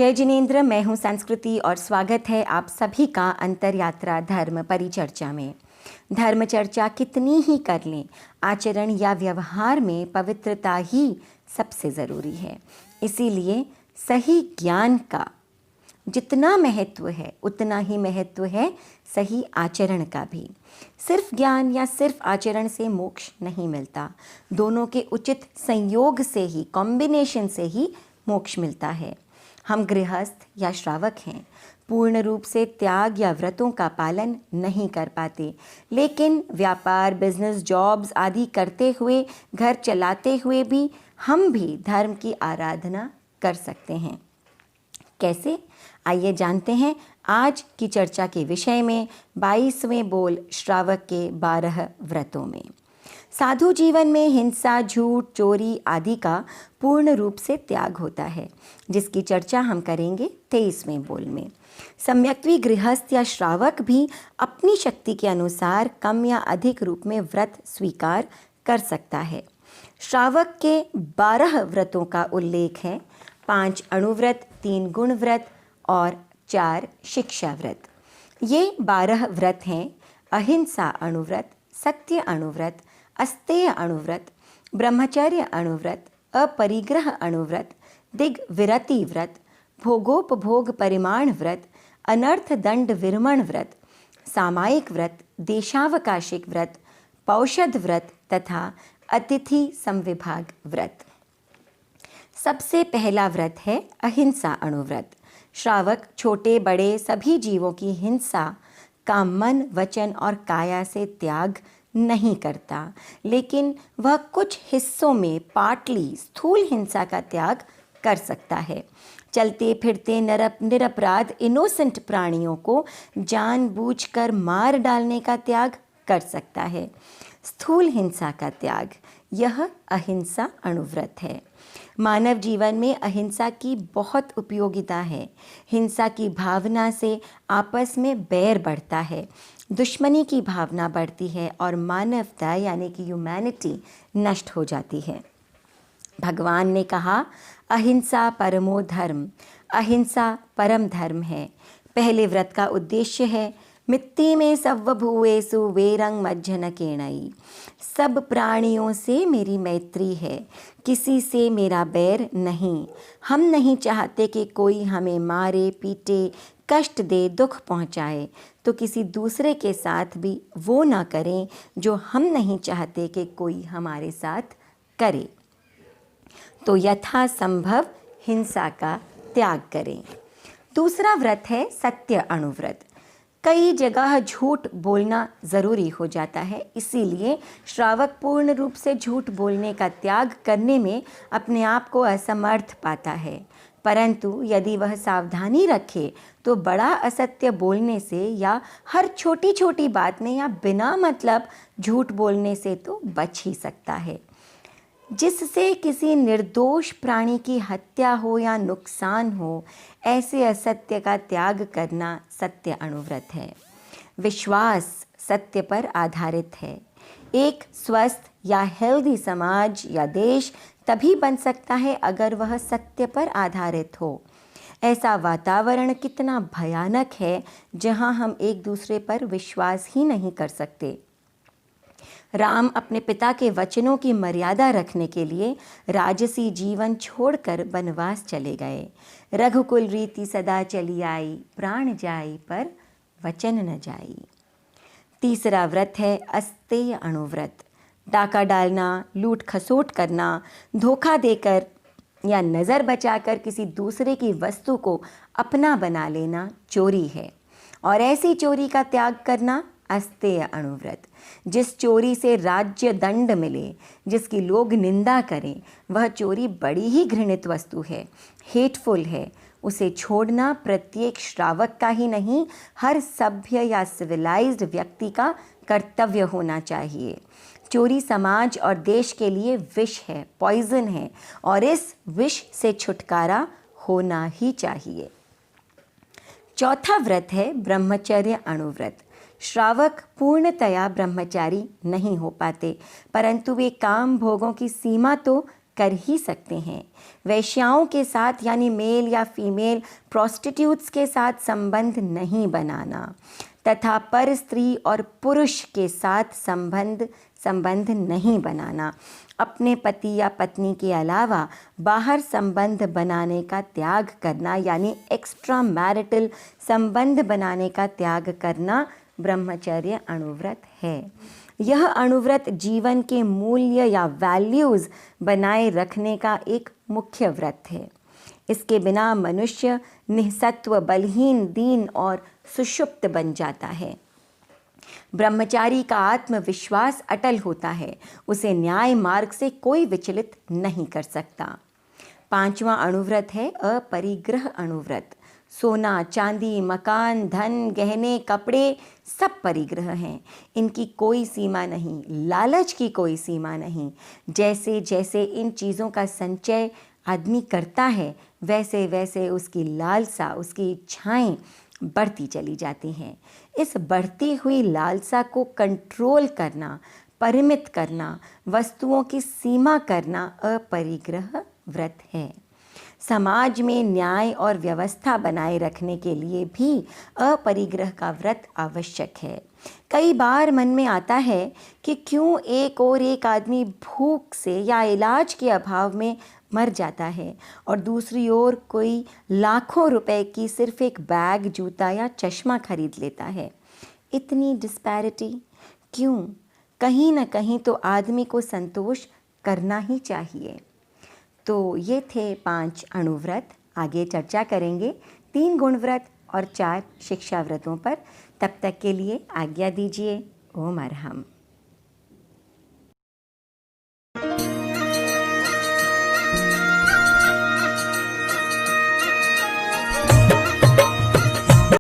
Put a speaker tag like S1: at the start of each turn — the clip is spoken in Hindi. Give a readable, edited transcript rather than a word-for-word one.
S1: जय जिनेंद्र, मैं हूं संस्कृति और स्वागत है आप सभी का अंतरयात्रा धर्म परिचर्चा में। धर्म चर्चा कितनी ही कर लें, आचरण या व्यवहार में पवित्रता ही सबसे ज़रूरी है। इसीलिए सही ज्ञान का जितना महत्व है उतना ही महत्व है सही आचरण का भी। सिर्फ ज्ञान या सिर्फ आचरण से मोक्ष नहीं मिलता, दोनों के उचित संयोग से ही, कॉम्बिनेशन से ही मोक्ष मिलता है। हम गृहस्थ या श्रावक हैं, पूर्ण रूप से त्याग या व्रतों का पालन नहीं कर पाते, लेकिन व्यापार, बिजनेस, जॉब्स आदि करते हुए, घर चलाते हुए भी हम भी धर्म की आराधना कर सकते हैं। कैसे? आइए जानते हैं आज की चर्चा के विषय में 22वें बोल श्रावक के 12 व्रतों में। साधु जीवन में हिंसा, झूठ, चोरी आदि का पूर्ण रूप से त्याग होता है, जिसकी चर्चा हम करेंगे 23वें बोल में। सम्यक्वी गृहस्थ या श्रावक भी अपनी शक्ति के अनुसार कम या अधिक रूप में व्रत स्वीकार कर सकता है। श्रावक के 12 व्रतों का उल्लेख है, 5 अणुव्रत, 3 गुण व्रत और 4 शिक्षा व्रत। ये 12 व्रत हैं: अहिंसा अणुव्रत, सत्य अणुव्रत, अस्तेय अणुव्रत, ब्रह्मचर्य अणुव्रत, अपरिग्रह अणुव्रत, दिग्विरति व्रत, भोगोपभोग परिमाण व्रत, अनर्थ दंड विरमण व्रत, सामायिक व्रत, देशावकाशिक व्रत, पौषध व्रत तथा अतिथि संविभाग व्रत। सबसे पहला व्रत है अहिंसा अणुव्रत। श्रावक छोटे बड़े सभी जीवों की हिंसा का मन, वचन और काया से त्याग नहीं करता, लेकिन वह कुछ हिस्सों में पाटली स्थूल हिंसा का त्याग कर सकता है। चलते फिरते निरपराध इनोसेंट प्राणियों को जानबूझकर मार डालने का त्याग कर सकता है। स्थूल हिंसा का त्याग, यह अहिंसा अणुव्रत है। मानव जीवन में अहिंसा की बहुत उपयोगिता है। हिंसा की भावना से आपस में बैर बढ़ता है, दुश्मनी की भावना बढ़ती है और मानवता यानी कि ह्यूमैनिटी नष्ट हो जाती है। भगवान ने कहा, अहिंसा परमो धर्म, अहिंसा परम धर्म है। पहले व्रत का उद्देश्य है मित्ति में सव्वभूवेषु वेरंग मज्जन केणई। सब प्राणियों से मेरी मैत्री है, किसी से मेरा बैर नहीं। हम नहीं चाहते कि कोई हमें मारे, पीटे, कष्ट दे, दुख पहुंचाए, तो किसी दूसरे के साथ भी वो ना करें जो हम नहीं चाहते कि कोई हमारे साथ करे। तो यथासंभव हिंसा का त्याग करें। दूसरा व्रत है सत्य अणुव्रत। कई जगह झूठ बोलना ज़रूरी हो जाता है, इसीलिए श्रावक पूर्ण रूप से झूठ बोलने का त्याग करने में अपने आप को असमर्थ पाता है। परंतु यदि वह सावधानी रखे तो बड़ा असत्य बोलने से या हर छोटी छोटी बात में या बिना मतलब झूठ बोलने से तो बच ही सकता है। जिससे किसी निर्दोष प्राणी की हत्या हो या नुकसान हो, ऐसे असत्य का त्याग करना सत्य अणुव्रत है। विश्वास सत्य पर आधारित है। एक स्वस्थ या हेल्दी समाज या देश तभी बन सकता है अगर वह सत्य पर आधारित हो। ऐसा वातावरण कितना भयानक है जहां हम एक दूसरे पर विश्वास ही नहीं कर सकते। राम अपने पिता के वचनों की मर्यादा रखने के लिए राजसी जीवन छोड़कर वनवास चले गए। रघुकुल रीति सदा चली आई, प्राण जाई पर वचन न जाई। तीसरा व्रत है अस्तेय अणुव्रत। डाका डालना, लूट खसोट करना, धोखा देकर या नज़र बचाकर किसी दूसरे की वस्तु को अपना बना लेना चोरी है, और ऐसी चोरी का त्याग करना अस्तेय अणुव्रत। जिस चोरी से राज्य दंड मिले, जिसकी लोग निंदा करें, वह चोरी बड़ी ही घृणित वस्तु है, हेटफुल है। उसे छोड़ना प्रत्येक श्रावक का ही नहीं, हर सभ्य या सिविलाइज्ड व्यक्ति का कर्तव्य होना चाहिए। चोरी समाज और देश के लिए विष है, पॉइजन है, और इस विष से छुटकारा होना ही चाहिए। चौथा व्रत है ब्रह्मचर्य अणुव्रत। श्रावक पूर्णतया ब्रह्मचारी नहीं हो पाते, परंतु वे काम भोगों की सीमा तो कर ही सकते हैं। वैश्याओं के साथ यानी मेल या फीमेल प्रोस्टिट्यूट्स के साथ संबंध नहीं बनाना तथा पर स्त्री और पुरुष के साथ संबंध नहीं बनाना, अपने पति या पत्नी के अलावा बाहर संबंध बनाने का त्याग करना यानी एक्स्ट्रा मैरिटल संबंध बनाने का त्याग करना ब्रह्मचर्य अणुव्रत है। यह अणुव्रत जीवन के मूल्य या वैल्यूज़ बनाए रखने का एक मुख्य व्रत है। इसके बिना मनुष्य निःसत्व, बलहीन, दीन और सुषुप्त बन जाता है। ब्रह्मचारी का आत्मविश्वास अटल होता है, उसे न्याय मार्ग से कोई विचलित नहीं कर सकता। 5वां अणुव्रत है अपरिग्रह अणुव्रत। सोना, चांदी, मकान, धन, गहने, कपड़े सब परिग्रह हैं। इनकी कोई सीमा नहीं, लालच की कोई सीमा नहीं। जैसे जैसे इन चीज़ों का संचय आदमी करता है, वैसे वैसे उसकी लालसा, उसकी इच्छाएं बढ़ती चली जाती हैं। इस बढ़ती हुई लालसा को कंट्रोल करना, परिमित करना, वस्तुओं की सीमा करना अपरिग्रह व्रत है। समाज में न्याय और व्यवस्था बनाए रखने के लिए भी अपरिग्रह का व्रत आवश्यक है। कई बार मन में आता है कि क्यों एक आदमी भूख से या इलाज के अभाव में मर जाता है और दूसरी ओर कोई लाखों रुपए की सिर्फ एक बैग, जूता या चश्मा खरीद लेता है। इतनी डिस्पैरिटी क्यों? कहीं ना कहीं तो आदमी को संतोष करना ही चाहिए। तो ये थे 5 अणुव्रत। आगे चर्चा करेंगे 3 गुणव्रत और 4 शिक्षा व्रतों पर। तब तक के लिए आज्ञा दीजिए। ओम अरहम।